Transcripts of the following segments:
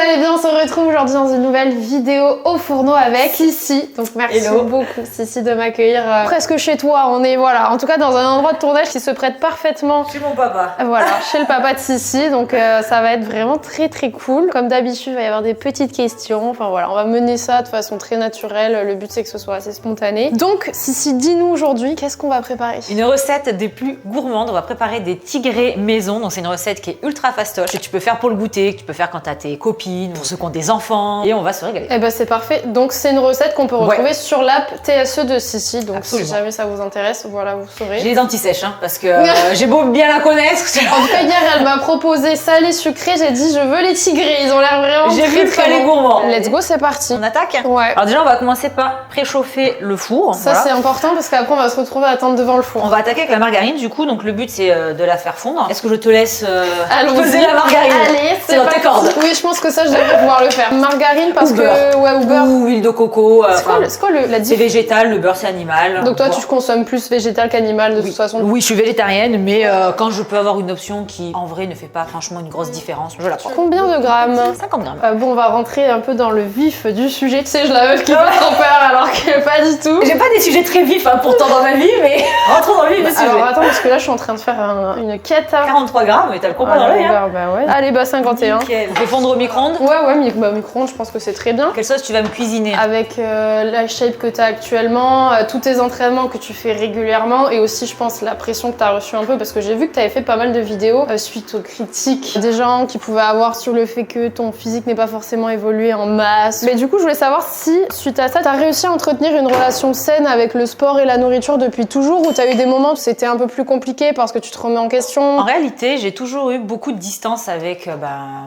allez bien, on se retrouve aujourd'hui dans une nouvelle vidéo au fourneau avec Sissi. Donc merci beaucoup Sissi de m'accueillir presque chez toi. On est voilà, en tout cas dans un endroit de tournage qui se prête parfaitement. Chez mon papa. Voilà, chez le papa de Sissi. Donc ça va être vraiment très cool. Comme d'habitude, il va y avoir des petites questions. Enfin voilà, on va mener ça de façon très naturelle. Le but c'est que ce soit assez spontané. Donc Sissi, dis-nous aujourd'hui, qu'est-ce qu'on va préparer? Une recette des plus gourmandes. On va préparer des tigrés maison. Donc c'est une recette qui est ultra fastoche, que tu peux faire pour le goûter, que tu peux faire quand t'as tes copines, pour ceux qui ont des enfants, et on va se régaler. Eh ben c'est parfait. Donc c'est une recette qu'on peut retrouver sur l'app TSE de Sissi. Donc absolument. Si jamais ça vous intéresse, voilà, vous saurez. J'ai les anti-sèches, hein, parce que j'ai beau bien la connaître. En tout cas, hier, elle m'a proposé salé sucré. J'ai dit, je veux les tigrés. Ils ont l'air vraiment J'ai vu très les gourmands. Let's go, c'est parti. On attaque? Ouais. Alors déjà, on va commencer par préchauffer le four. Ça, c'est important parce qu'après, on va se retrouver à attendre devant le four. On va attaquer avec la margarine, du coup. Donc le but, c'est de la faire fondre. Est-ce que je te laisse peser la margarine? Allez, c'est dans tes cordes. Oui, je pense que ça, je devrais pouvoir le faire. Margarine parce que... Ouais, ou beurre. Ou huile de coco. C'est quoi la c'est végétal, le beurre, c'est animal. Donc toi, tu consommes plus végétal qu'animal de toute façon? Oui, je suis végétarienne, mais quand je peux avoir une option qui, en vrai, ne fait pas franchement une grosse différence, je la prends. Combien de grammes? 50 grammes. Bon, on va rentrer un peu dans le vif du sujet. Tu sais, je la meuf qui fait trop peur alors que pas du tout. J'ai pas des sujets très vifs pourtant dans ma vie, mais rentrons dans le vif du sujet. Alors attends, parce que là, je suis en train de faire une quête à... 43 grammes, mais t'as le compas dans l'œil, hein. Bah ouais. Allez, bah 51. Nickel. On fait fondre au micro-ondes? Ouais, micro-ondes, je pense que c'est très bien. Quelle sauce tu vas me cuisiner? Avec la shape que tu as actuellement, tous tes entraînements que tu fais régulièrement et aussi, je pense, la pression que tu as reçue un peu parce que j'ai vu que tu avais fait pas mal de vidéos suite aux critiques des gens qui pouvaient avoir sur le fait que ton physique n'est pas forcément évolué en masse. Mais du coup, je voulais savoir si, suite à ça, tu as réussi à entretenir une relation saine avec le sport et la nourriture depuis toujours ou tu as eu des moments où c'était un peu plus compliqué parce que tu te remets en question? En réalité, j'ai toujours eu beaucoup de distance avec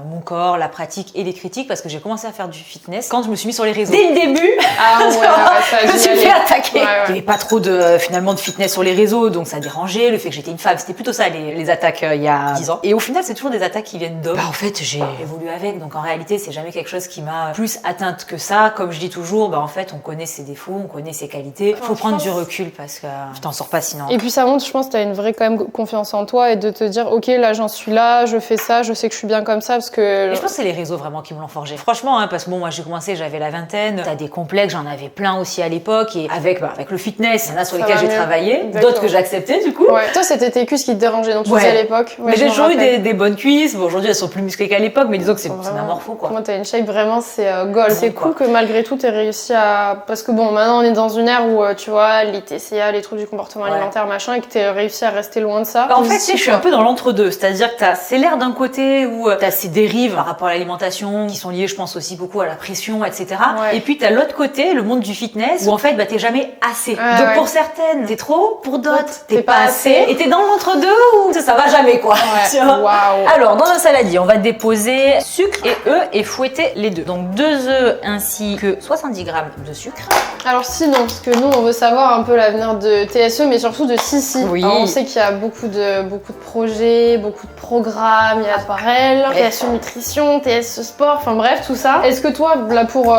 mon corps, la pratique et les critiques parce que j'ai commencé à faire du fitness quand je me suis mis sur les réseaux. Dès le début, ça je me suis fait attaquer. Ouais. Il n'y avait pas trop finalement de fitness sur les réseaux, donc ça dérangeait le fait que j'étais une femme. C'était plutôt ça les attaques il y a 10 ans. Et au final, c'est toujours des attaques qui viennent d'hommes. En fait, j'ai évolué avec, donc en réalité, c'est jamais quelque chose qui m'a plus atteinte que ça. Comme je dis toujours, en fait, on connaît ses défauts, on connaît ses qualités. Il faut prendre du recul parce que je t'en sors pas sinon. Et puis ça montre, je pense, que tu as une vraie quand même confiance en toi et de te dire, ok, là j'en suis là, je fais ça, je sais que je suis bien comme ça parce que... Et je pense que c'est les réseaux vraiment qui me l'ont forgé. Franchement, parce que moi j'ai commencé, j'avais la vingtaine, t'as des complexes, j'en avais plein aussi à l'époque et avec le fitness, il y en a sur lesquels j'ai travaillé, d'autres que j'ai accepté du coup. Ouais. Toi, c'était tes cuisses qui te dérangeaient, donc tu faisais à l'époque. Mais j'ai toujours eu des bonnes cuisses. Bon, aujourd'hui elles sont plus musclées qu'à l'époque, mais disons que c'est un morpho quoi. Moi, t'as une shape vraiment, c'est gold. C'est cool que malgré tout, t'aies réussi à... Parce que bon, maintenant on est dans une ère où, tu vois, les TCA, les troubles du comportement alimentaire, machin, et que t'aies réussi à rester loin de ça. En fait, je suis un peu dans l'entre-deux, c'est-à-dire que t'as ces l'air d'un côté où t'as ces dérives par rapport à l'alimentation qui sont liées, je pense aussi beaucoup à la pression, etc. Et puis t'as l'autre côté, le monde du fitness, où en fait, t'es jamais assez. Donc pour certaines, t'es trop, pour d'autres, t'es pas assez. Et t'es dans l'entre-deux où ça va jamais quoi. Wow. Alors dans un saladier, on va déposer sucre et œufs et fouetter les deux. Donc 2 œufs ainsi que 70 grammes de sucre. Alors sinon, parce que nous on veut savoir un peu l'avenir de TSE, mais surtout de Sissi. Oui. Alors, on sait qu'il y a beaucoup de projets, beaucoup de programmes, il y a Apparel, TSE Nutrition, TSE Sport, enfin bref tout ça. Est-ce que toi, là pour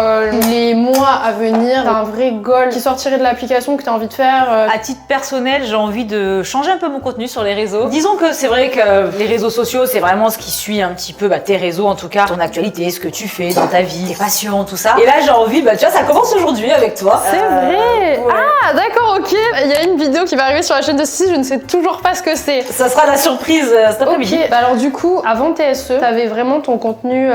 les mois à venir, t'as un vrai goal qui sortirait de l'application que t'as envie de faire À titre personnel, j'ai envie de changer un peu mon contenu sur les réseaux. Disons que c'est vrai que les réseaux sociaux, c'est vraiment ce qui suit un petit peu tes réseaux en tout cas, ton actualité, ce que tu fais dans ta vie, tes passions, tout ça. Et là j'ai envie, tu vois, ça commence aujourd'hui avec toi. C'est vrai. Ouais. Ah d'accord, ok. Il y a une vidéo qui va arriver sur la chaîne de Sissi, je ne sais toujours pas ce que c'est. Ça sera la surprise cet après-midi. Ok, alors du coup, avant TSE, t'avais vraiment ton contenu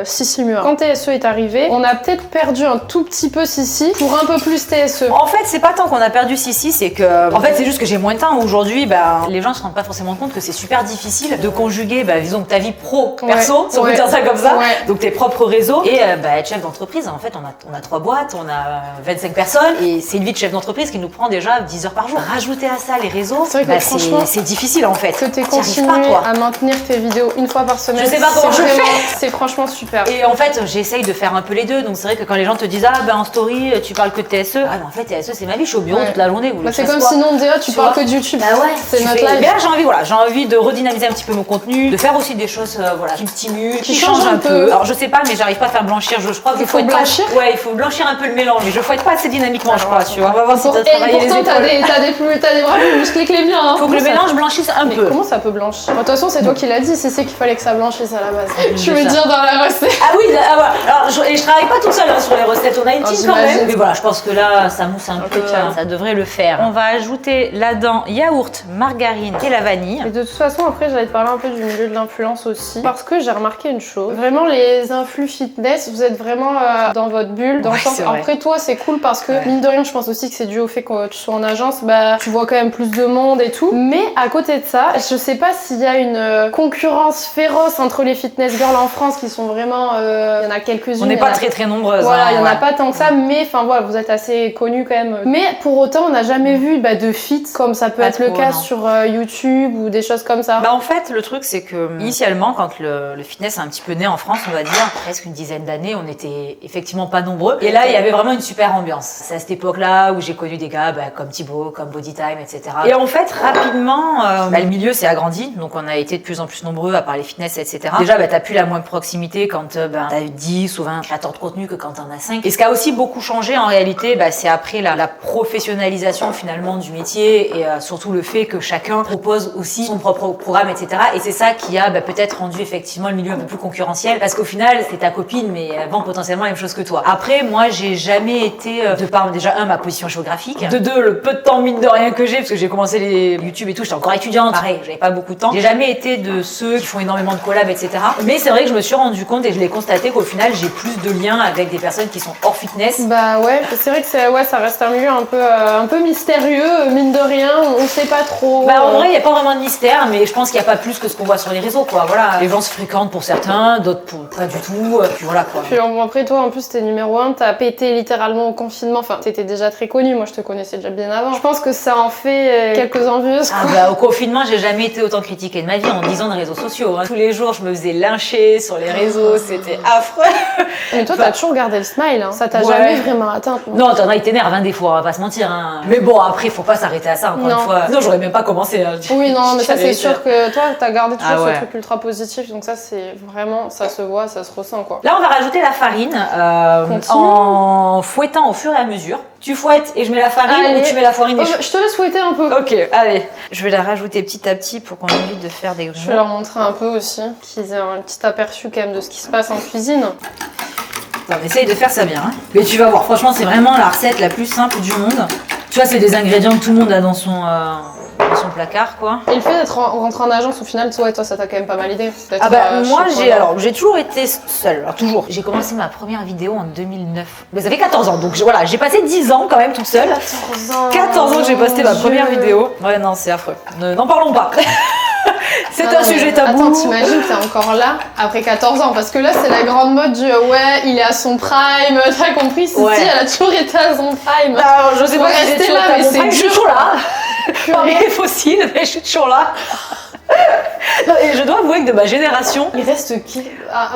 Sissi Mua. Quand TSE est arrivé, on a peut-être perdu un tout petit peu Sissi pour un peu plus TSE. En fait, c'est pas tant qu'on a perdu Sissi, c'est que... En fait, c'est juste que j'ai moins de temps. Aujourd'hui, les gens se rendent pas forcément compte que c'est super difficile de conjuguer, disons, ta vie pro-perso, si on peut dire ça comme ça, donc tes propres réseaux, et être chef d'entreprise. En fait, on a 3 boîtes, on a 25 personnes, et c'est une vie de chef d'entreprise qui nous prend déjà 10 heures par jour. Rajouter à ça les réseaux, c'est vrai que franchement, c'est difficile en fait. Que t'aies continué à maintenir tes vidéos une fois par semaine, je sais pas comment je fais. C'est franchement super. Et en fait, j'essaye de faire un peu les deux, donc c'est vrai que quand les gens te disent en story, tu parles que de TSE, mais en fait TSE c'est ma vie, je suis au bureau toute la journée. C'est comme sinon on dirait tu parles que de YouTube. C'est notre live. Là j'ai envie de redynamiser un petit peu mon contenu, de faire aussi des choses qui me stimulent, qui changent un peu. Alors je sais pas, mais j'arrive pas à faire blanchir. Je crois qu'il faut blanchir. Ouais, il faut blanchir un peu le mélange. Mais je fouette pas assez dynamiquement, je crois. Tu vois. On va voir si t'as travaillé les épaules. T'as des bras plus musclés que les miens. Faut que le mélange blanchisse un peu. Comment ça peut blanchir? De toute façon, c'est toi qui l'as dit, c'est qu'il fallait que ça blanchisse à à la base. Je veux dire dans la recette. Ah oui, alors je travaille pas toute seule hein, sur les recettes, on a une team quand même. Mais voilà, je pense que là, ça mousse un peu, ça devrait le faire. On va ajouter là-dedans yaourt, margarine et la vanille. Et de toute façon, après, j'allais te parler un peu du milieu de l'influence aussi. Parce que j'ai remarqué une chose. Vraiment, les influx fitness, vous êtes vraiment dans votre bulle. Dans le sens, après toi, c'est cool parce que, mine de rien, je pense aussi que c'est dû au fait que tu sois en agence, bah, tu vois quand même plus de monde et tout. Mais à côté de ça, je sais pas s'il y a une concurrence féroce entre les fitness girls en France qui sont vraiment, il y en a quelques-unes. On n'est pas très nombreuses. Voilà, il y en a pas tant que ça, mais enfin voilà, vous êtes assez connus quand même. Mais pour autant, on n'a jamais vu de fit comme ça peut être le cas sur YouTube ou des choses comme ça. Bah en fait, le truc c'est que initialement, quand le fitness a un petit peu né en France, on va dire, presque une dizaine d'années, on était effectivement pas nombreux. Et là, il y avait vraiment une super ambiance. C'est à cette époque-là où j'ai connu des gars comme Thibaut, comme Bodytime, etc. Et en fait, rapidement, le milieu s'est agrandi. Donc on a été de plus en plus nombreux à parler fitness, etc. Déjà, t'as plus la même proximité quand t'as 10 ou 20 créateurs de contenu que quand t'en as 5. Et ce qui a aussi beaucoup changé en réalité, c'est après la professionnalisation finalement du métier et surtout le fait que chacun propose aussi son propre programme, etc. Et c'est ça qui a peut-être rendu effectivement le milieu un peu plus concurrentiel parce qu'au final, c'est ta copine mais elle vend potentiellement la même chose que toi. Après, moi, j'ai jamais été, de par déjà ma position géographique, de deux, le peu de temps mine de rien que j'ai parce que j'ai commencé les YouTube et tout, j'étais encore étudiante, pareil, j'avais pas beaucoup de temps. J'ai jamais été de ceux qui font énormément de collabs, etc. Mais c'est vrai que je me suis rendu compte et je l'ai constaté qu'au final, j'ai plus de liens avec des personnes qui sont hors fitness. Bah ouais, c'est vrai que ça reste un milieu un peu mystérieux, mine de rien, on sait pas trop. Bah en vrai, il y a pas vraiment de mystère, mais je pense qu'il y a pas plus que ce qu'on voit sur les réseaux, quoi. Voilà, les gens se fréquentent pour certains, d'autres pour pas du tout, puis voilà quoi. Puis après toi, en plus, t'es numéro 1, t'as pété littéralement au confinement, enfin t'étais déjà très connue, moi je te connaissais déjà bien avant. Je pense que ça en fait quelques envieuses. Ah bah au confinement, j'ai jamais été autant critiquée de ma vie en 10 ans de réseaux sociaux. Hein. Tous les jours, je me faisais lyncher sur les réseaux, c'était affreux. Mais toi, t'as toujours gardé le smile, hein. Ça t'a jamais vraiment atteint. Non, t'en as, il t'énerve des fois, on va pas se mentir. Hein. Mais bon, après, faut pas s'arrêter à ça, encore une fois. Sinon, j'aurais même pas commencé. Hein. Oui, non, mais ça, c'est sûr que toi, t'as gardé toujours ce truc ultra positif, donc ça, c'est vraiment, ça se voit, ça se ressent, quoi. Là, on va rajouter la farine en fouettant au fur et à mesure. Tu fouettes et je mets la farine ou tu mets la farine et je te laisse fouetter un peu. Ok, allez. Je vais la rajouter petit à petit pour qu'on évite de faire des grumeaux. Je vais leur montrer un peu aussi, qu'ils aient un petit aperçu quand même de ce qui se passe en cuisine. On essaye de faire ça bien. Hein. Mais tu vas voir, franchement, c'est vraiment la recette la plus simple du monde. Tu vois, c'est des ingrédients que tout le monde a dans son placard, quoi. Et le fait d'être rentré en agence, au final, toi, ça t'a quand même pas mal aidé. Ah moi, j'ai toujours été seule. Alors, toujours. J'ai commencé ma première vidéo en 2009. Mais ça fait 14 ans, donc voilà, j'ai passé 10 ans quand même toute seule. 14 ans que j'ai posté ma première vidéo. Ouais, non, c'est affreux. N'en parlons pas. C'est un sujet tabou. Attends, t'imagines que t'es encore là après 14 ans, parce que là c'est la grande mode du il est à son prime, t'as compris, Sissi elle a toujours été à son prime. Alors, je sais pas si rester là, mais c'est dur. Je suis toujours là. Parmi les fossiles, mais je suis toujours là. Non, et je dois avouer que de ma génération... Il reste qui?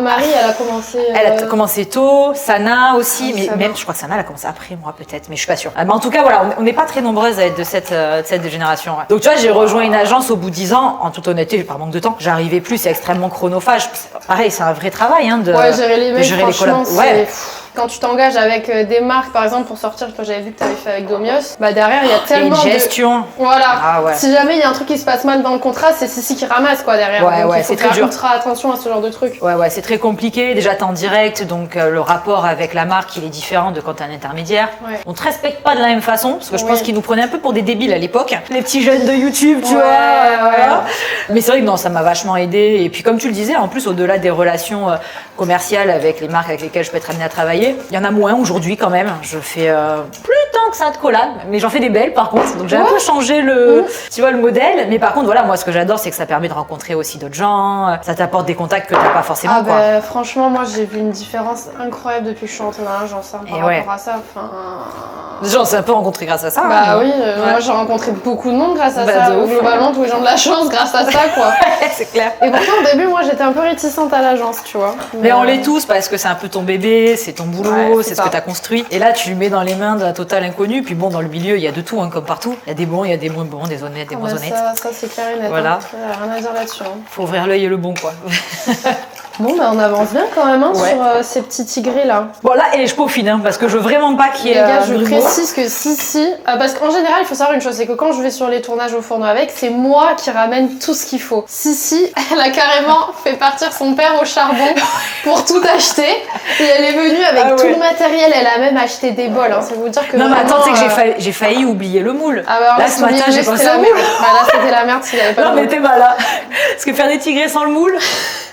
Marie, elle a commencé... Elle a commencé tôt, Sana aussi, mais même, je crois que Sana, elle a commencé après moi peut-être, mais je suis pas sûre. Mais en tout cas, voilà, on n'est pas très nombreuses à être de cette génération. Ouais. Donc tu vois, j'ai rejoint une agence au bout de 10 ans, en toute honnêteté, par manque de temps. J'arrivais plus, c'est extrêmement chronophage. Pareil, c'est un vrai travail hein, de gérer les mails, gérer les collabs. Quand tu t'engages avec des marques, par exemple, pour sortir, quand j'avais vu que tu avais fait avec Domios, derrière, il y a tellement une gestion. Voilà. Si jamais il y a un truc qui se passe mal dans le contrat, c'est Sissi qui ramasse, quoi, derrière. Donc, il faut faire ultra attention à ce genre de truc. Ouais, c'est très compliqué. Déjà, t'es en direct, donc le rapport avec la marque, il est différent de quand t'es un intermédiaire. Ouais. On te respecte pas de la même façon, parce que je pense qu'ils nous prenaient un peu pour des débiles à l'époque. Les petits jeunes de YouTube, tu vois. Voilà. Mais c'est vrai que non, ça m'a vachement aidé. Et puis, comme tu le disais, en plus, au-delà des relations commerciales avec les marques avec lesquelles je peux être amenée à travailler, il y en a moins aujourd'hui quand même. Je fais plus tant que ça de collab, mais j'en fais des belles par contre. Donc j'ai un peu changé le modèle. Mais par contre, voilà, moi ce que j'adore, c'est que ça permet de rencontrer aussi d'autres gens. Ça t'apporte des contacts que t'as pas forcément. Franchement, moi j'ai vu une différence incroyable depuis que je suis entrée dans l'agence par rapport à ça. Déjà, on s'est un peu rencontrés grâce à ça. Moi j'ai rencontré beaucoup de monde grâce à ça. Globalement, tous les gens de la chance grâce à ça, quoi. C'est clair. Et pourtant, au début, moi j'étais un peu réticente à l'agence, tu vois. Mais on l'est tous parce que c'est un peu ton bébé, c'est ton boulot, c'est ce que t'as construit. Et là, tu le mets dans les mains d'un total inconnu. Puis bon, dans le milieu, il y a de tout, hein, comme partout. Il y a des bons, il y a des moins bons, des honnêtes, des moins honnêtes. Ça c'est clair et net. Voilà. Rien à dire là-dessus. Faut ouvrir l'œil et le bon, quoi. Bon, bah on avance bien quand même Ouais. sur ces petits tigrés là. Bon là, et je peaufine, hein, parce que je veux vraiment pas qu'il y ait... Les gars, je du précise que si, parce qu'en général, il faut savoir une chose, c'est que quand je vais sur les tournages au fourneau avec, c'est moi qui ramène tout ce qu'il faut. Si, elle a carrément fait partir son père au charbon pour tout acheter, et elle est venue avec tout le matériel, elle a même acheté des bols, hein. C'est vous dire que Non, mais vraiment, attends, tu sais que j'ai failli oublier le moule. Ah bah alors là, ce matin, j'ai pensé la au merde. moule. Bah là, c'était la merde s'il y avait pas Non, de mais moule. t'es mal là. Parce que faire des tigrés sans le moule,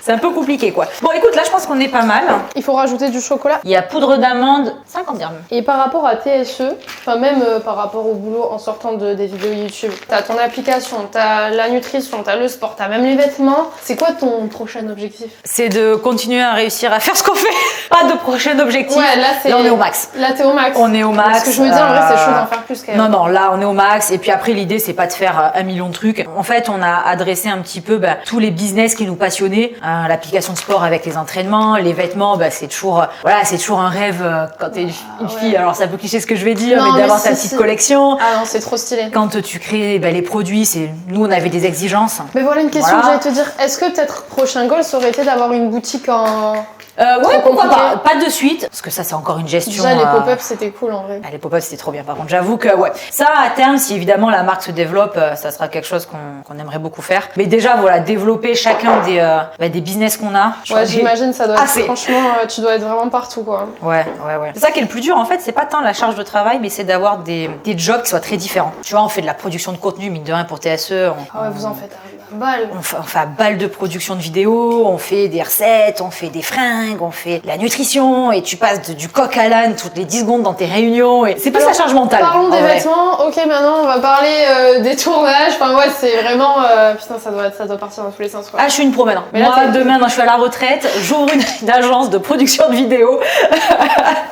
c'est un peu compliqué, quoi. Bon, écoute, là, je pense qu'on est pas mal. Il faut rajouter du chocolat. Il y a poudre d'amande, 50 dirhams. Et par rapport à TSE, enfin même par rapport au boulot en sortant des vidéos YouTube, t'as ton application, t'as la nutrition, t'as le sport, t'as même les vêtements. C'est quoi ton prochain objectif? C'est de continuer à réussir à faire ce qu'on fait. Pas de prochain objectif. Ouais, là on est au max. Là t'es au max. On est au max. Parce que je me dis en vrai c'est chaud d'en faire plus quand même. Non, là on est au max. Et puis après l'idée c'est pas de faire 1 million de trucs. En fait on a adressé un petit peu tous les business qui nous passionnaient. L'application de sport avec les entraînements, les vêtements, c'est toujours c'est toujours un rêve quand t'es une fille. Alors c'est un peu cliché ce que je vais dire, Non, mais d'avoir ta si, petite si. collection. Ah non, c'est trop stylé. Quand tu crées les produits, nous on avait des exigences. Mais voilà une question Voilà. que j'allais te dire. Est-ce que peut-être prochain goal ça aurait été d'avoir une boutique en... Ouais, pourquoi compliqué. pas de suite, parce que ça c'est encore une gestion. Déjà les pop-up c'était cool en vrai. Les pop-up c'était trop bien par contre, j'avoue que ouais. Ça à terme, si évidemment la marque se développe, ça sera quelque chose qu'on aimerait beaucoup faire. Mais déjà voilà, développer chacun des business qu'on a. Ouais, j'imagine ça doit être assez. franchement tu dois être vraiment partout quoi. Ouais. C'est ça qui est le plus dur en fait, c'est pas tant la charge de travail, mais c'est d'avoir des jobs qui soient très différents. Tu vois, on fait de la production de contenu, mine de rien pour TSE. Ah ouais, vous en faites un balle. On fait à balle de production de vidéos, on fait des recettes, on fait des fringues, on fait de la nutrition, et tu passes du coq à l'âne toutes les 10 secondes dans tes réunions, et c'est plus la charge mentale. Parlons des en vrai. vêtements, ok maintenant on va parler des tournages, enfin ouais c'est vraiment, putain ça doit partir dans tous les sens quoi. Ah, je suis une pro maintenant. Mais là, Moi, demain, quand je suis à la retraite, j'ouvre une agence de production de vidéos.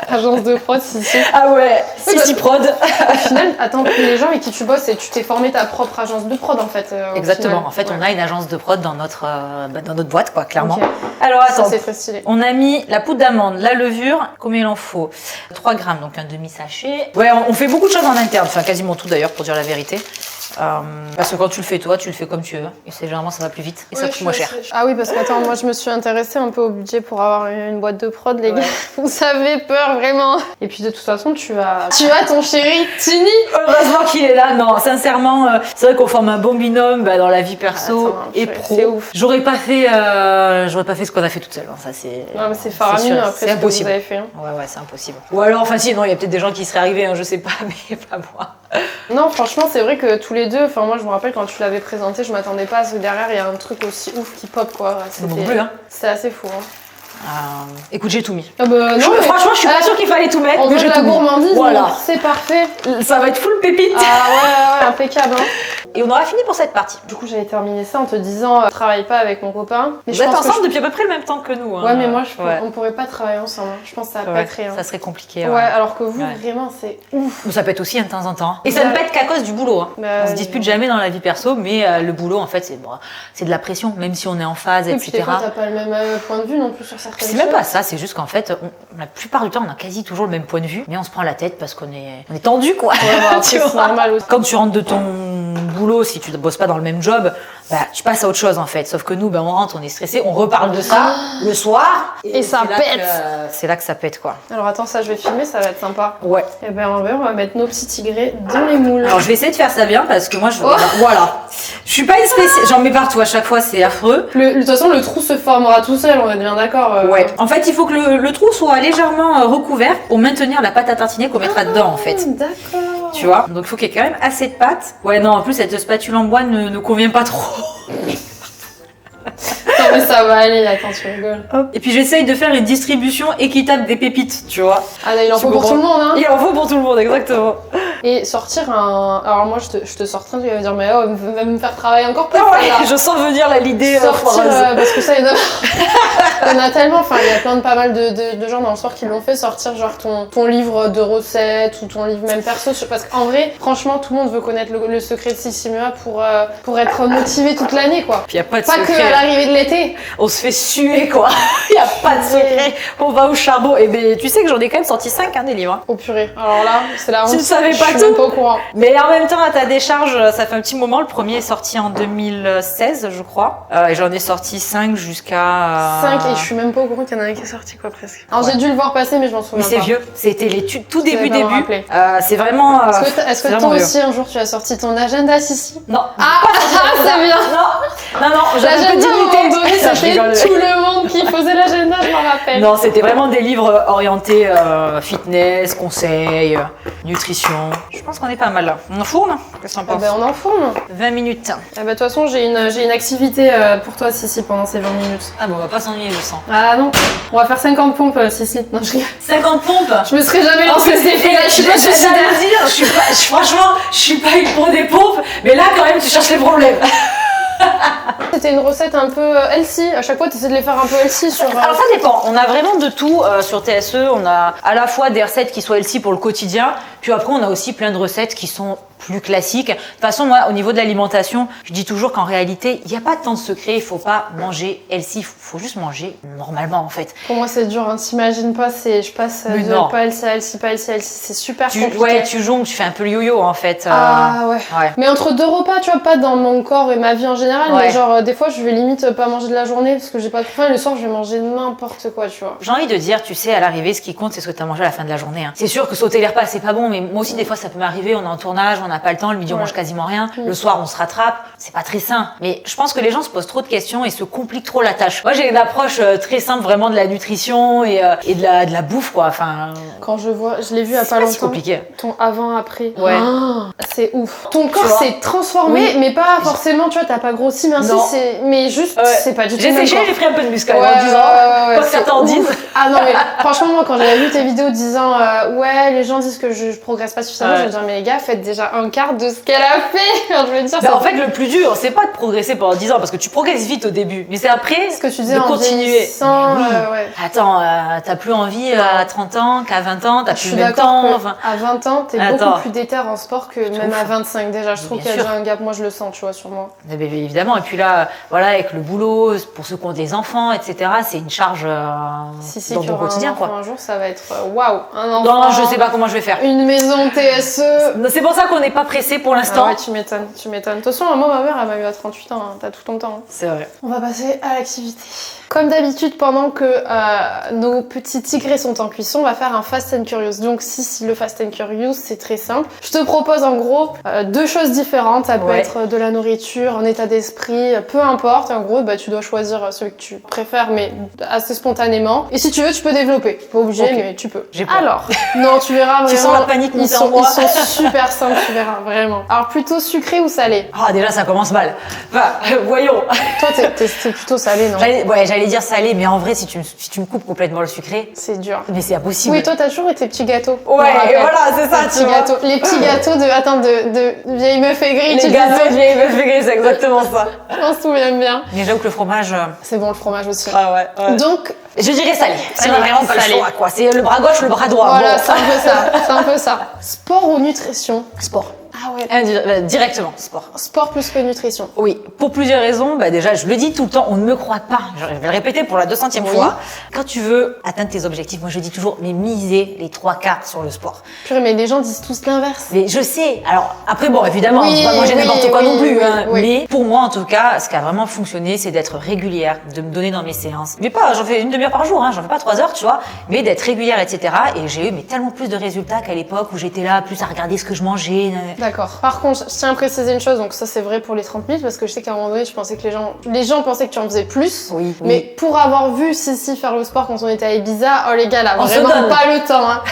Agence de prod, si. Ah ouais, Oui, Sissi Prod. Au final, attends, les gens avec qui tu bosses, et tu t'es formé ta propre agence de prod en fait. Au Exactement. final. En fait, Ouais. on a une agence de prod dans notre boîte, quoi, clairement. Ok. Alors, Ça attends. c'est très stylé. On a mis la poudre d'amande, la levure, combien il en faut? 3 grammes, donc un demi-sachet. Ouais, on fait beaucoup de choses en interne, enfin quasiment tout d'ailleurs, pour dire la vérité. Parce que quand tu le fais toi, tu le fais comme tu veux. Et c'est généralement ça va plus vite et ça Ouais, coûte moins cher. Ah oui, parce que attends, moi je me suis intéressée un peu au budget pour avoir une boîte de prod, les gars. Vous avez peur vraiment. Et puis de toute façon, tu as ton chéri Tini. Heureusement qu'il est là. Non, sincèrement, c'est vrai qu'on forme un bon binôme dans la vie perso Attends, et c'est pro. ouf. J'aurais pas fait ce qu'on a fait toute seule. Ça c'est. Non mais c'est faramineux sûr, après c'est ce que vous impossible. avez fait. Hein. Ouais, c'est impossible. Ou alors, enfin si, non, il y a peut-être des gens qui seraient arrivés, je sais pas, mais pas moi. Non, franchement, c'est vrai que tous les deux, enfin moi je me rappelle quand tu l'avais présenté, je m'attendais pas à ce que derrière il y a un truc aussi ouf qui pop quoi. Non plus, hein. C'était assez fou. Hein. Écoute, j'ai tout mis. Ah bah, non, mais- Franchement, je suis pas sûre qu'il fallait tout mettre, On mais veut j'ai de la tout mis. gourmandise, Voilà. donc c'est parfait. Ça va être full pépite. Ah ouais, impeccable. Hein. Et on aura fini pour cette partie. Du coup, j'allais terminer ça en te disant, je travaille pas avec mon copain. Mais Vous je êtes pense que ensemble depuis à peu près le même temps que nous. Hein. Ouais, mais moi, Ouais. on pourrait pas travailler ensemble. Hein. Je pense que ça va Ouais, pèterait. Hein. ça serait compliqué. Ouais, alors que vous, Ouais. vraiment, c'est ouf. Ou ça pète aussi de temps en temps. Et ça ne Ouais. pète qu'à cause du boulot. Hein. Bah, On se dispute jamais dans la vie perso, mais le boulot, en fait, c'est de la pression, même si on est en phase, Et puis des etc. fois, t'as pas le même point de vue non plus sur certaines C'est choses. même pas ça, c'est juste qu'en fait, la plupart du temps, on a quasi toujours le même point de vue, mais on se prend la tête parce qu'on est tendu, quoi. Ouais, bah, après, Tu c'est vois. normal aussi. Quand tu rentres de ton boulot, si tu ne bosses pas dans le même job, tu passes à autre chose en fait. Sauf que nous, on rentre, on est stressé, on reparle de ça le soir. Et ça c'est là pète. C'est là que ça pète, quoi. Alors attends, ça, je vais filmer, ça va être sympa. Ouais. Et ben, en vrai, on va mettre nos petits tigrés dans les moules. Alors je vais essayer de faire ça bien parce que moi, Oh. voilà. Je suis pas une spécialiste. J'en mets partout à chaque fois, c'est affreux. De toute façon, le trou se formera tout seul, on est bien d'accord. Ouais. En fait, il faut que le trou soit légèrement recouvert pour maintenir la pâte à tartiner qu'on mettra dedans, en fait. D'accord. Tu vois. Donc il faut qu'il y ait quand même assez de pâte. Ouais, non, en plus cette spatule en bois ne convient pas trop. Non, mais ça va aller, attends, tu rigoles. Et puis j'essaye de faire une distribution équitable des pépites, tu vois. Ah, là, il en Tu faut pour comprends. tout le monde, hein. Il en faut pour tout le monde, exactement. Et sortir un. Alors, moi, je te sortirai, tu vas me dire, mais oh, va me faire travailler encore plus. Ah ouais, là. je sens venir l'idée Sortir, foireuse. parce que ça, il y en a tellement. Enfin, il y a pas mal de gens dans le sport qui l'ont fait, sortir genre ton livre de recettes ou ton livre même perso. Parce qu'en vrai, franchement, tout le monde veut connaître le secret de Sissimua pour être motivé toute l'année, quoi. Puis y a pas de Pas que secret. à l'arrivée de l'été. On se fait suer, quoi. Y a pas de secret. On va au charbon. Et ben, tu sais que j'en ai quand même sorti 5 des livres. Hein. Oh purée. Alors là, c'est la honte. Tu ne savais pas Je suis tout. même pas au courant. Mais en même temps, à ta décharge, ça fait un petit moment. Le premier est sorti en 2016, je crois. Et j'en ai sorti 5 jusqu'à. 5 et je Je suis même pas au courant qu'il y en a un qui est sorti quoi presque. Alors j'ai dû le voir passer mais je m'en souviens pas. pas. Mais c'est vieux, c'était les tout début. C'est vraiment. Est-ce que toi aussi un jour tu as sorti ton agenda Sissi? Non. Ah, c'est bien. Non, j'avais un peu L'agenda à un moment donné, dignité. c'était tout le monde qui faisait l'agenda, je m'en rappelle. Non, c'était vraiment des livres orientés fitness, conseils, nutrition. Je pense qu'on est pas mal là. On enfourne? Qu'est-ce que t'en penses? On enfourne. 20 minutes. De toute façon, j'ai une activité pour toi, Sissi, pendant ces 20 minutes. Ah bon, on va pas s'ennuyer, je sens. Ah non, on va faire 50 pompes, Sissi. Non, je rigole. 50 pompes? Je me serais jamais lancé ces filles-là, je suis pas suicidaire. Franchement, je suis pas une pro des pompes, mais là quand même tu cherches les problèmes. C'était une recette un peu healthy. À chaque fois, tu essaies de les faire un peu healthy sur. Alors ça dépend. On a vraiment de tout sur TSE. On a à la fois des recettes qui sont healthy pour le quotidien, puis après on a aussi plein de recettes qui sont plus classiques. De toute façon, moi, au niveau de l'alimentation, je dis toujours qu'en réalité, il n'y a pas tant de secret. Il faut pas manger healthy. Il faut juste manger normalement en fait. Pour moi, c'est dur. Hein. T'imagines pas, je passe de pas healthy à healthy, pas healthy à healthy. C'est super compliqué. Ouais, tu jongles, tu fais un peu le yo-yo en fait. Ah ouais. Mais entre deux repas, tu vois, pas dans mon corps et ma vie en général, mais genre des fois, je vais limite pas manger de la journée parce que j'ai pas trop faim. Et le soir, je vais manger n'importe quoi, tu vois. J'ai envie de dire, tu sais, à l'arrivée, ce qui compte, c'est ce que tu as mangé à la fin de la journée. Hein. C'est sûr que sauter les repas, c'est pas bon, mais moi aussi, des fois, ça peut m'arriver. On est en tournage, on n'a pas le temps. Le midi, on mange quasiment rien. Le soir, on se rattrape. C'est pas très sain. Mais je pense que les gens se posent trop de questions et se compliquent trop la tâche. Moi, j'ai une approche très simple, vraiment de la nutrition et de la bouffe, quoi. Enfin. Quand je vois, je l'ai vu il y a pas longtemps. C'est compliqué. Ton avant-après. Ouais. Oh, c'est ouf. Ton corps s'est transformé, mais pas forcément, tu vois, t'as pas grossi, merci. Mais juste, c'est pas du tout. J'ai séché, j'ai pris un peu de muscle en 10 ans. Quoi que certains en disent. Ah non, mais franchement, moi, quand j'avais vu tes vidéos disant ouais, les gens disent que je progresse pas suffisamment, je me disais, mais les gars, faites déjà un quart de ce qu'elle a fait. Je veux dire, en fait, le plus dur, c'est pas de progresser pendant 10 ans parce que tu progresses vite au début, mais c'est après ce que tu disais de continuer. Attends, t'as plus envie à 30 ans qu'à 20 ans, t'as plus le même temps. À 20 ans, t'es beaucoup plus déter en sport que même à 25 déjà. Je trouve qu'il y a déjà un gap, moi je le sens, tu vois, sur moi. Mais évidemment, et puis là, voilà, avec le boulot, pour ceux qui ont des enfants, etc., c'est une charge dans ton quotidien, quoi. Un jour, ça va être waouh, un enfant. Non, je sais pas comment je vais faire. Une maison TSE. C'est pour ça qu'on n'est pas pressé pour l'instant. Ouais, tu m'étonnes. De toute façon, moi, ma mère, elle m'a eu à 38 ans. Hein. T'as tout ton temps. Hein. C'est vrai. On va passer à l'activité. Comme d'habitude, pendant que nos petits tigrés sont en cuisson, on va faire un Fast and Curious. Donc, si le Fast and Curious, c'est très simple. Je te propose en gros deux choses différentes. Ça peut être de la nourriture, un état d'esprit, peu importe. En gros, tu dois choisir celui que tu préfères, mais assez spontanément. Et si tu veux, tu peux développer. Pas obligé, mais tu peux. Alors, non, tu verras vraiment. Tu sens la panique monter en moi. Ils sont super simples, tu verras, vraiment. Alors, plutôt sucré ou salé? Ah, déjà, ça commence mal. Enfin, voyons. Toi, t'es plutôt salé, non? J'allais dire salé, mais en vrai, si tu me coupes complètement le sucré, c'est dur. Mais c'est impossible. Oui, toi, t'as toujours été petits gâteaux. Ouais, et voilà, c'est ça, tu vois. Les petits gâteaux de vieille meuf aigrie. Les gâteaux de vieille meuf aigrie, c'est exactement ça. Je m'en souviens bien. Mais j'avoue que le fromage. C'est bon, le fromage aussi. Ah ouais. Donc. Je dirais salé. C'est vraiment pas le choix, quoi. C'est le bras gauche, le bras droit. Voilà, c'est un peu ça. Sport ou nutrition? Sport. Ah ouais. Directement, sport. Sport plus que nutrition. Oui, pour plusieurs raisons. Déjà, je le dis tout le temps, on ne me croit pas. Je vais le répéter pour la 200e fois. Quand tu veux atteindre tes objectifs, moi je dis toujours, mais misez les 3/4 sur le sport. Purée, mais les gens disent tous l'inverse. Mais je sais. Alors, après, bon, évidemment, on ne va pas manger n'importe quoi non plus. Mais pour moi, en tout cas, ce qui a vraiment fonctionné, c'est d'être régulière, de me donner dans mes séances. Mais pas, j'en fais une demi-heure par jour, j'en fais pas 3 heures, tu vois. Mais d'être régulière, etc. Et j'ai eu tellement plus de résultats qu'à l'époque où j'étais là, plus à regarder ce que je mangeais. D'accord. Par contre, je tiens à préciser une chose, donc ça c'est vrai pour les 30 minutes, parce que je sais qu'à un moment donné, je pensais que les gens pensaient que tu en faisais plus. Oui. Mais pour avoir vu Sissi faire le sport quand on était à Ibiza, oh les gars, là, vraiment pas le temps. Hein.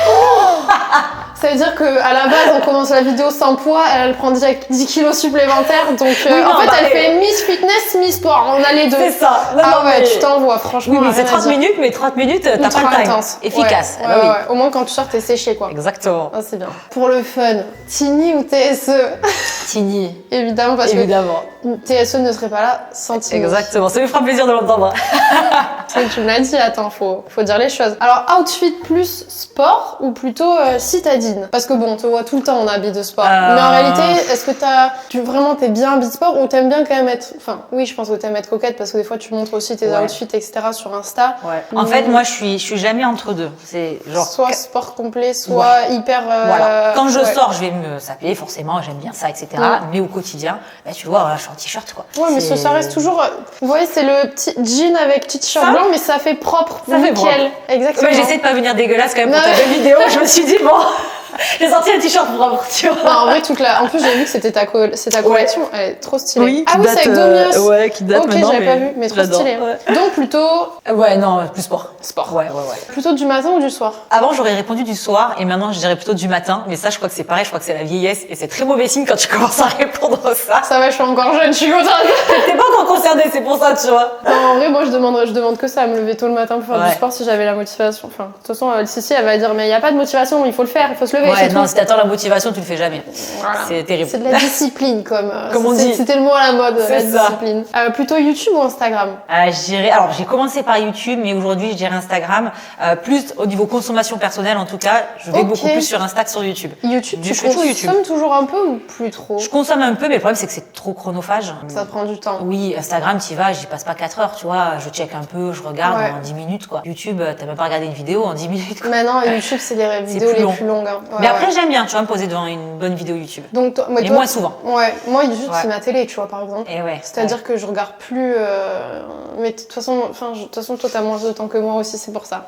Ça veut dire qu'à la base, on commence la vidéo sans poids, elle prend déjà 10 kilos supplémentaires, donc en fait, elle fait Miss Fitness, Miss Sport, on a les deux. C'est ça. Tu t'envoies, franchement. Oui, mais c'est 30 minutes, mais 30 minutes, t'as pas le time. Efficace. Ouais. Au moins, quand tu sors, t'es séché, quoi. Exactement. Ah, c'est bien. Pour le fun, Tini ou TSE? Tini. Évidemment, parce que TSE ne serait pas là sans Tini. Exactement, ça me fera plaisir de l'entendre. Tu me l'as dit, attends, faut dire les choses. Alors, outfit plus sport ou plutôt citadine? jean? Parce que bon, tu vois, tout le temps on a habillé de sport. Mais en réalité, est-ce que t'es bien habillé de sport ou t'aimes bien quand même être... Enfin, oui, je pense que t'aimes être coquette parce que des fois tu montres aussi tes outfits, etc. sur Insta. Ouais. En fait, moi, je suis jamais entre deux. C'est genre... Soit sport complet, soit hyper... Voilà. Quand je sors, je vais me saper, forcément, j'aime bien ça, etc. Mais au quotidien, bah, tu vois, je suis en t-shirt, quoi. Ouais, mais ça reste toujours... Vous voyez, c'est le petit jean avec petit t-shirt blanc, mais ça fait propre, nickel. Exactement. Ouais, j'essaie de pas venir dégueulasse quand même pour ta belle vidéo. Je me suis dit, bon... J'ai sorti un t-shirt propre, tu vois. Non, en vrai, en plus, j'ai vu que c'était ta collection. Elle est trop stylée. Oui, c'est avec Domios. Ouais, qui date maintenant. Ok, j'avais pas vu, mais trop stylé. Ouais. Donc, plutôt... Ouais, non, plus sport. Sport. Ouais. Plutôt du matin ou du soir? Avant, j'aurais répondu du soir, et maintenant, je dirais plutôt du matin. Mais ça, je crois que c'est pareil, je crois que c'est la vieillesse, et c'est très mauvais signe quand tu commences à répondre ça. Ça va, je suis encore jeune, je suis contente. T'es pas encore concernée, c'est pour ça, tu vois. Non, en vrai, moi, je demande que ça, à me lever tôt le matin pour faire du sport si j'avais la motivation. Enfin, de toute façon, Cici, elle va dire, mais il y a pas de motivation, il faut le faire, il faut se lever. Ouais, non, si t'attends la motivation, tu le fais jamais. Voilà. C'est terrible. C'est de la discipline, comme on dit. C'était le mot à la mode, la ça. discipline. Plutôt YouTube ou Instagram? Alors, j'ai commencé par YouTube, mais aujourd'hui, je dirais Instagram. Plus au niveau consommation personnelle, en tout cas, je vais beaucoup plus sur Insta que sur YouTube. YouTube, tu consommes toujours un peu ou plus trop? Je consomme un peu, mais le problème, c'est que c'est trop chronophage. Ça prend du temps. Oui, Instagram, t'y vas, j'y passe pas 4 heures, tu vois. Je check un peu, je regarde en 10 minutes, quoi. YouTube, t'as même pas regardé une vidéo en 10 minutes, quoi. Maintenant, YouTube, c'est les vidéos les plus longues. Hein. Mais après, j'aime bien, tu vois, me poser devant une bonne vidéo YouTube. Donc, mais moins souvent. Ouais, moi, YouTube, c'est ma télé, tu vois, par exemple. Et c'est-à-dire que je regarde plus. Mais de toute façon, toi, t'as moins de temps que moi aussi, c'est pour ça.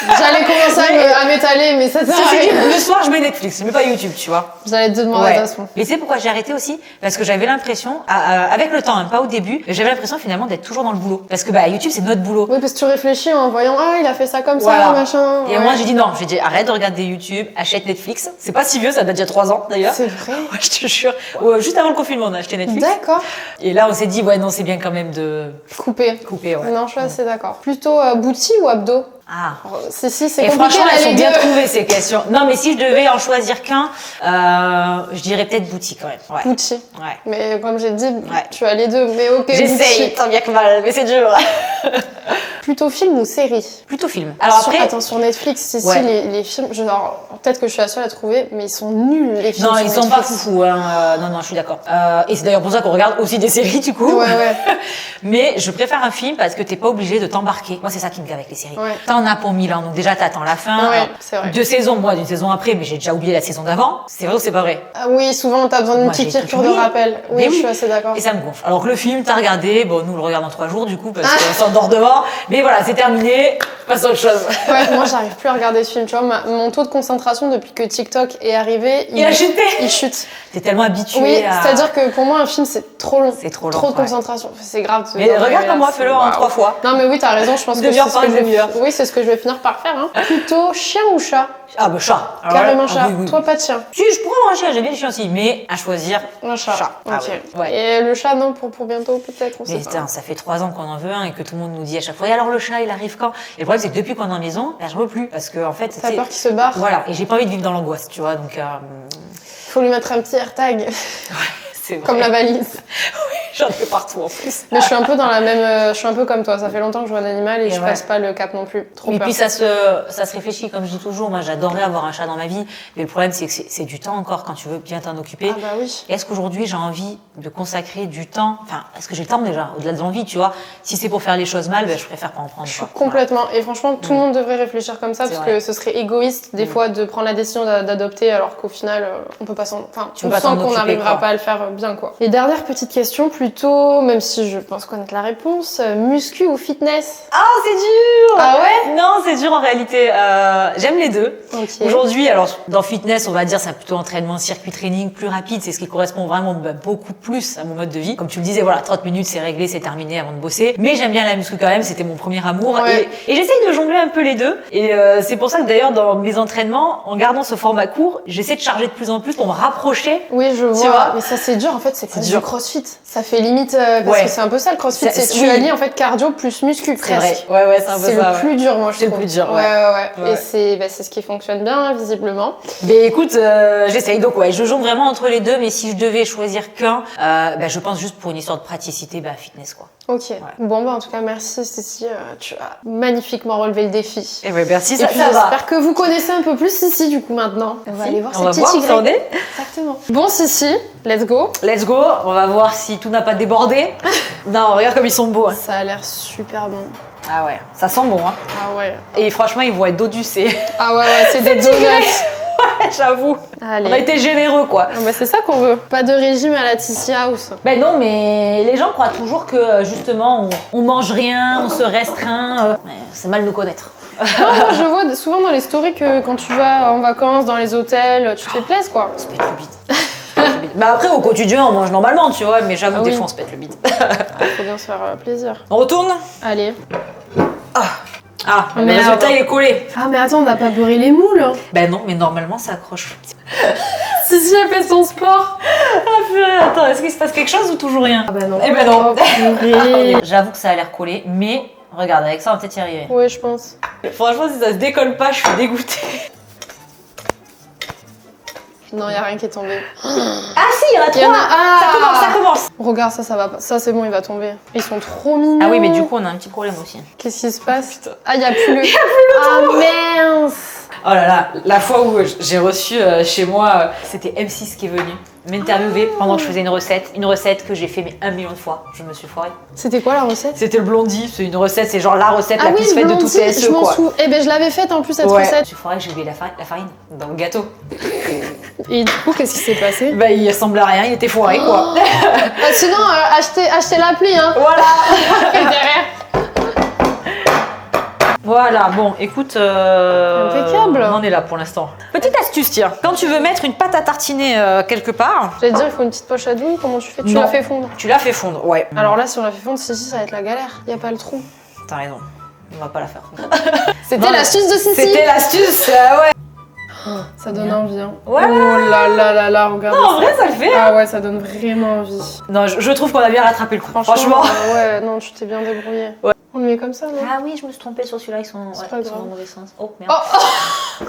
J'allais commencer à m'étaler, mais ça sert à rien. Le soir, je mets Netflix, je mets pas YouTube, tu vois. J'allais te demander de toute façon. Et c'est pourquoi j'ai arrêté aussi, parce que j'avais l'impression, avec le temps, hein, pas au début, j'avais l'impression finalement d'être toujours dans le boulot. Parce que YouTube, c'est notre boulot. Oui, parce que tu réfléchis en voyant, il a fait ça comme ça, machin. Et moi, j'ai dit non, j'ai dit arrête de regarder YouTube, achète Netflix. C'est pas si vieux, ça date déjà 3 ans d'ailleurs. C'est vrai. Ouais, je te jure. Juste avant le confinement, on a acheté Netflix. D'accord. Et là, on s'est dit, non, c'est bien quand même de couper. Ouais. Non, je suis assez d'accord. Plutôt booty ou abdos? C'est compliqué. Franchement, elles sont bien trouvées ces questions. Non, mais si je devais en choisir qu'un, je dirais peut-être booty quand même. Ouais. Booty. Ouais. Mais comme j'ai dit, tu as les deux. Mais ok. J'essaye, tant bien que mal, mais c'est dur. Plutôt film ou série? Plutôt film. Alors après, attends, sur Netflix, les films, peut-être que je suis la seule à trouver, mais ils sont nuls les films. Non, sur ils sont pas foufous. Hein. Non, je suis d'accord. Et c'est d'ailleurs pour ça qu'on regarde aussi des séries du coup. Ouais. Mais je préfère un film parce que t'es pas obligé de t'embarquer. Moi, c'est ça qui me plaît avec les séries. Ouais. T'en as pour 1000 ans, donc déjà t'attends la fin. Ouais, c'est vrai. 2 saisons, moi d'une saison après, mais j'ai déjà oublié la saison d'avant. C'est vrai ou c'est pas vrai? Oui, souvent t'as besoin d'une petite piqûre de rappel. Oui, je suis assez d'accord. Et ça me gonfle. Alors que le film, t'as regardé, nous on le regarde en 3 jours du coup parce qu'on s'endort devant. Mais voilà, c'est terminé. Passe à autre chose. Ouais, moi j'arrive plus à regarder ce film. Tu vois, mon taux de concentration depuis que TikTok est arrivé, il a chuté. Il chute. T'es tellement habitué. Oui, c'est-à-dire que pour moi un film c'est trop long. C'est trop long. Trop de concentration. C'est grave. Mais regarde comme moi, fais-le en 3 fois. Non mais oui, t'as raison. Je pense que c'est ce que je vais finir par faire. Hein. Plutôt chien ou chat? Ah bah chat. Carrément chat. Toi pas de chien? Si, je pourrais avoir un chien, j'aime bien les chiens aussi, mais à choisir. Un chat. Ok. Ouais. Et le chat non pour bientôt peut-être. Mais putain, ça fait 3 ans qu'on en veut un et que tout le monde nous dit à chaque fois. Et alors le chat, il arrive quand? Et le problème c'est que depuis qu'on est en maison, je veux plus parce que en fait. T'as peur qu'il se barre. Voilà. Et j'ai pas envie de vivre dans l'angoisse, tu vois. Donc. Faut lui mettre un petit AirTag. C'est vrai. Comme la valise. Oui, j'en ai partout en plus. Mais je suis un peu dans la même. Je suis un peu comme toi. Ça fait longtemps que je vois un animal et je passe pas le cap non plus. Trop peur. Et puis ça se réfléchit, comme je dis toujours. Moi, j'adorerais avoir un chat dans ma vie, mais le problème c'est que c'est du temps encore quand tu veux bien t'en occuper. Ah bah oui. Est-ce qu'aujourd'hui j'ai envie de consacrer du temps? Enfin, est-ce que j'ai le temps déjà au-delà de l'envie, tu vois? Si c'est pour faire les choses mal, je préfère pas en prendre. Je suis complètement. Et franchement, tout le monde devrait réfléchir comme ça parce que ce serait égoïste des fois de prendre la décision d'adopter alors qu'au final, on peut pas s'en. Enfin, on sent qu'on n'arrivera pas à le faire bien, quoi. Et dernière petite question, plutôt, même si je pense connaître la réponse, muscu ou fitness? Ah, c'est dur! Ah ouais? Non, c'est dur en réalité. J'aime les deux. Okay. Aujourd'hui, alors, dans fitness, on va dire, c'est plutôt entraînement, circuit training, plus rapide. C'est ce qui correspond vraiment beaucoup plus à mon mode de vie. Comme tu le disais, voilà, 30 minutes, c'est réglé, c'est terminé avant de bosser. Mais j'aime bien la muscu quand même, c'était mon premier amour. Ouais. Et j'essaye de jongler un peu les deux. Et c'est pour ça que d'ailleurs, dans mes entraînements, en gardant ce format court, j'essaie de charger de plus en plus pour me rapprocher. Oui, je vois. Mais ça, c'est dur, en fait, c'est pas du crossfit. Ça fait limite, parce que c'est un peu ça le crossfit, tu allies en fait cardio plus muscu. C'est vrai. Ouais, c'est un peu ça. C'est le plus dur, moi moi je C'est le trouve. plus dur, ouais. Et c'est ce qui fonctionne bien, hein, visiblement. Mais écoute, j'essaye. Donc ouais, je jongle vraiment entre les deux, mais si je devais choisir qu'un, je pense juste pour une histoire de praticité, fitness quoi. Ok. Bon en tout cas merci Sissi, tu as magnifiquement relevé le défi. Et merci, Et ça, puis ça va. j'espère que vous connaissez un peu plus Sissi du coup maintenant. On va aller voir ces petits où ça en Y. est. Exactement. Bon Sissi, let's go. Let's go, on va voir si tout n'a pas débordé. Non, regarde comme ils sont beaux. Hein. Ça a l'air super bon. Ah ouais, ça sent bon. Hein. Ah ouais. Et franchement, ils vont être dodus, c'est... Ah ouais, c'est des donuts. Ouais, j'avoue. Allez. On a été généreux, quoi. C'est ça qu'on veut. Pas de régime à la Tissie House. Ben non, mais les gens croient toujours que, justement, on mange rien, on se restreint. C'est mal nous connaître. Non, je vois souvent dans les stories que quand tu vas en vacances, dans les hôtels, tu te fais plaisir, quoi. On se pète le bide. Bah après, au quotidien, on mange normalement, tu vois, mais j'avoue, des fois, on se pète le bide. Faut bien se faire plaisir. On retourne? Allez. Le résultat, il est collé. Ah, mais attends, on n'a pas beurré les moules. Ben non, mais normalement, ça accroche. Si, elle fait son sport. Ah purée, attends, est-ce qu'il se passe quelque chose ou toujours rien? Ah bah non. Eh ben non. Purée. J'avoue que ça a l'air collé, mais regarde, avec ça, on va peut-être y arriver. Ouais, je pense. Franchement, si ça se décolle pas, je suis dégoûtée. Non, y a rien qui est tombé. Ah si, il y en a Il y en trois. a- Ça commence. Regarde, ça va pas. Ça, c'est bon, il va tomber. Ils sont trop mignons. Ah oui, mais du coup, on a un petit problème aussi. Qu'est-ce qui se passe? Ah, y a plus le. Ah, mince. Oh là là, la fois où j'ai reçu chez moi, c'était M6 qui est venu m'interviewer pendant que je faisais une recette que j'ai fait mais 1 million de fois. Je me suis foirée. C'était quoi la recette? C'était le blondie, c'est une recette, c'est genre la recette la oui, plus faite de toute blondie, TSE je m'en quoi. souviens. Eh ben, je l'avais faite en plus cette Ouais. Je recette. me suis foirée, j'ai oublié la farine dans le gâteau. Et du coup, qu'est-ce qui s'est passé? Bah il ressemblait à rien, il était foiré quoi. Sinon, achetez l'appli, hein. Voilà. Et derrière. Voilà, bon, écoute, Impeccable. on en est là pour l'instant. Petite astuce, tiens, quand tu veux mettre une pâte à tartiner quelque part, J'allais te dire, il faut une petite poche à douille. Comment tu fais? Tu Non. la fais fondre. tu la fais fondre, ouais. Alors là, si on la fait fondre, si, ça va être la galère. Y a pas le trou. T'as raison, on va pas la faire. C'était Non, l'astuce de Sissi. C'était l'astuce, ouais. Ça donne envie, hein. Voilà. Oh là là là là, regarde. Non, en vrai, ça le fait. Ah ouais, ça donne vraiment envie. Non, je trouve qu'on a bien rattrapé le coup. Franchement. Ouais, non, tu t'es bien débrouillé. Ouais. On le met comme ça, non? Ah oui, je me suis trompée sur celui-là, ils sont, C'est pas ils sont grave. dans le mauvais sens. Oh merde.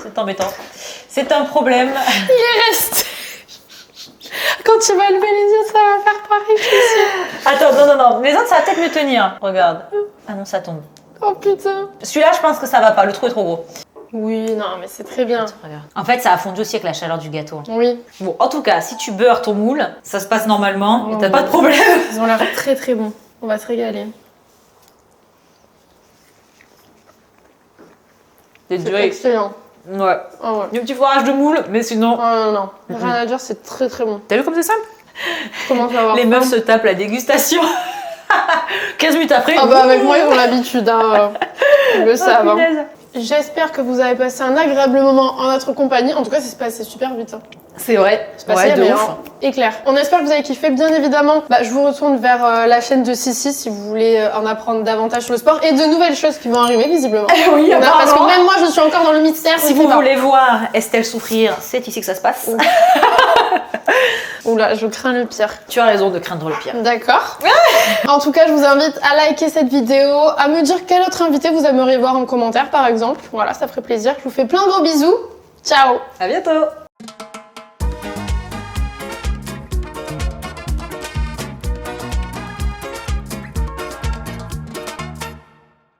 C'est embêtant. C'est un problème. Il est resté. Quand tu vas lever les yeux, ça va faire pareil, je suis sûre. Attends, non. Les autres, ça va peut-être mieux tenir. Regarde. Ah non, ça tombe. Oh putain. Celui-là, je pense que ça va pas. Le trou est trop gros. Oui, non, mais c'est très bien. Regarde. En fait, ça a fondu aussi avec la chaleur du gâteau. Oui, Bon, en tout cas, si tu beurres ton moule, ça se passe normalement et Oh, t'as pas de oui. problème. ils ont l'air très très bons. On va se régaler. C'est C'est excellent. Ouais. Ah ouais. Du petit foirage de moule, mais sinon. Oh non, rien à dire, c'est très très bon. T'as vu comme c'est simple? Comment ça va? Les meufs se tapent la dégustation. 15 minutes après. Ah bah avec moi, ils ont l'habitude, hein. Ils le savent. Hein. punaise. J'espère que vous avez passé un agréable moment en notre compagnie. En tout cas, c'est passé super vite. Hein. C'est vrai. C'est passé Ouais, de mais, ouf. hein, éclair. On espère que vous avez kiffé, bien évidemment. Je vous retourne vers la chaîne de Sissi si vous voulez en apprendre davantage sur le sport et de nouvelles choses qui vont arriver, visiblement. Oui, Parce que apparemment. même moi, je suis encore dans le mystère. Si je vous sais pas. voulez voir Estelle souffrir, c'est ici que ça se passe. Oula, je crains le pire. Tu as raison de craindre le pire. D'accord. En tout cas, je vous invite à liker cette vidéo, à me dire quel autre invité vous aimeriez voir en commentaire, par exemple. Voilà, ça ferait plaisir. Je vous fais plein de gros bisous. Ciao. À bientôt.